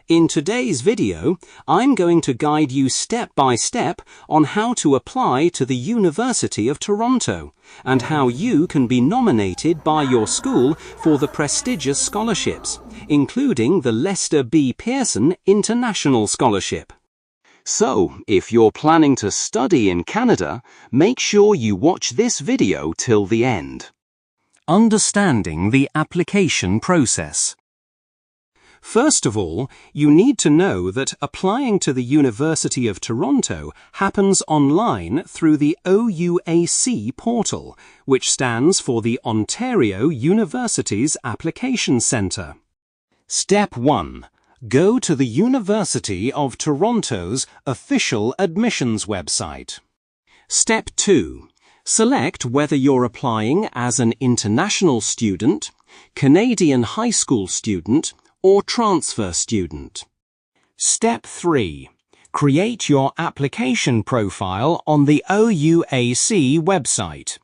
In today's video, I'm going to guide you step by step on how to apply to the University of Toronto and how you can be nominated by your school for the prestigious scholarships, including the Lester B. Pearson International Scholarship. So, if you're planning to study in Canada, make sure you watch this video till the end. Understanding the application process. First of all, you need to know that applying to the University of Toronto happens online through the OUAC portal, which stands for the Ontario Universities Application Centre. Step 1. Go to the University of Toronto's official admissions website. Step 2. Select whether you're applying as an international student, Canadian high school student, or transfer student. Step 3. Create your application profile on the OUAC website.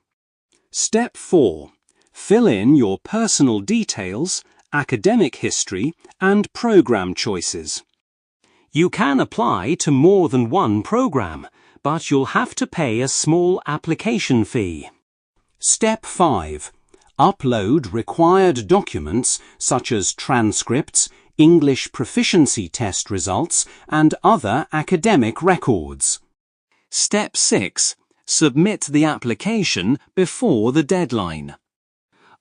Step 4. Fill in your personal details, academic history, and program choices. You can apply to more than one program, but you'll have to pay a small application fee. Step 5. Upload required documents such as transcripts, English proficiency test results, and other academic records. Step 6. Submit the application before the deadline.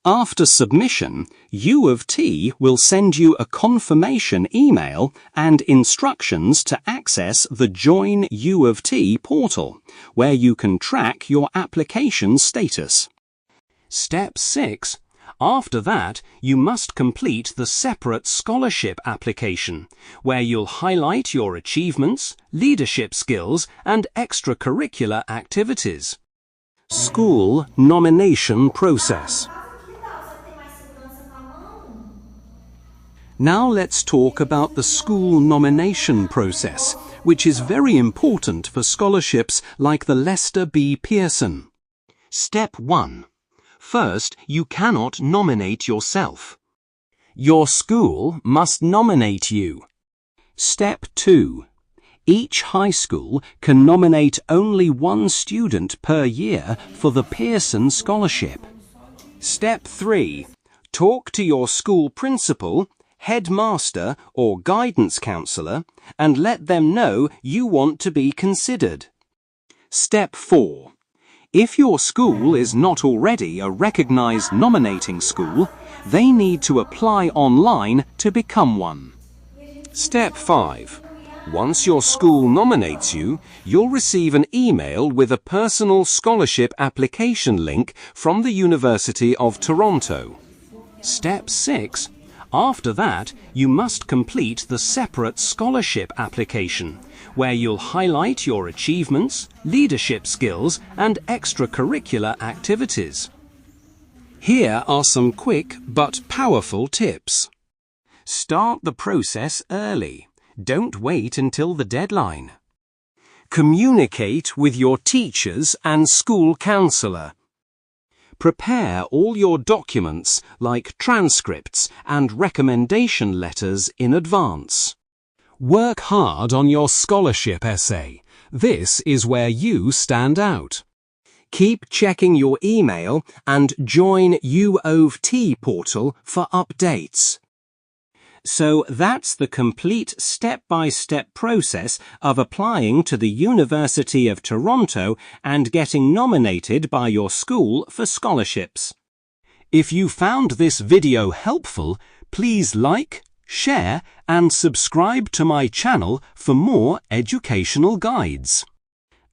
After submission, U of T will send you a confirmation email and instructions to access the Join U of T portal, where you can track your application status. Step 6. After that, you must complete the separate scholarship application, where you'll highlight your achievements, leadership skills, and extracurricular activities. School nomination process. Now let's talk about the school nomination process, which is very important for scholarships like the Lester B. Pearson. Step 1. First, you cannot nominate yourself. Your school must nominate you. Step 2. Each high school can nominate only one student per year for the Pearson Scholarship. Step 3. Talk to your school principal, headmaster or guidance counselor and let them know you want to be considered. Step 4. If your school is not already a recognized nominating school, they need to apply online to become one. Step 5. Once your school nominates you, you'll receive an email with a personal scholarship application link from the University of Toronto. Step 6. After that, you must complete the separate scholarship application, where you'll highlight your achievements, leadership skills, and extracurricular activities. Here are some quick but powerful tips. Start the process early. Don't wait until the deadline. Communicate with your teachers and school counselor. Prepare all your documents like transcripts and recommendation letters in advance. Work hard on your scholarship essay. This is where you stand out. Keep checking your email and join U of T portal for updates. So that's the complete step-by-step process of applying to the University of Toronto and getting nominated by your school for scholarships. If you found this video helpful, please like, share, and subscribe to my channel for more educational guides.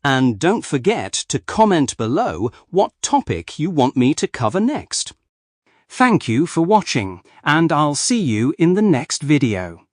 And don't forget to comment below what topic you want me to cover next. Thank you for watching, and I'll see you in the next video.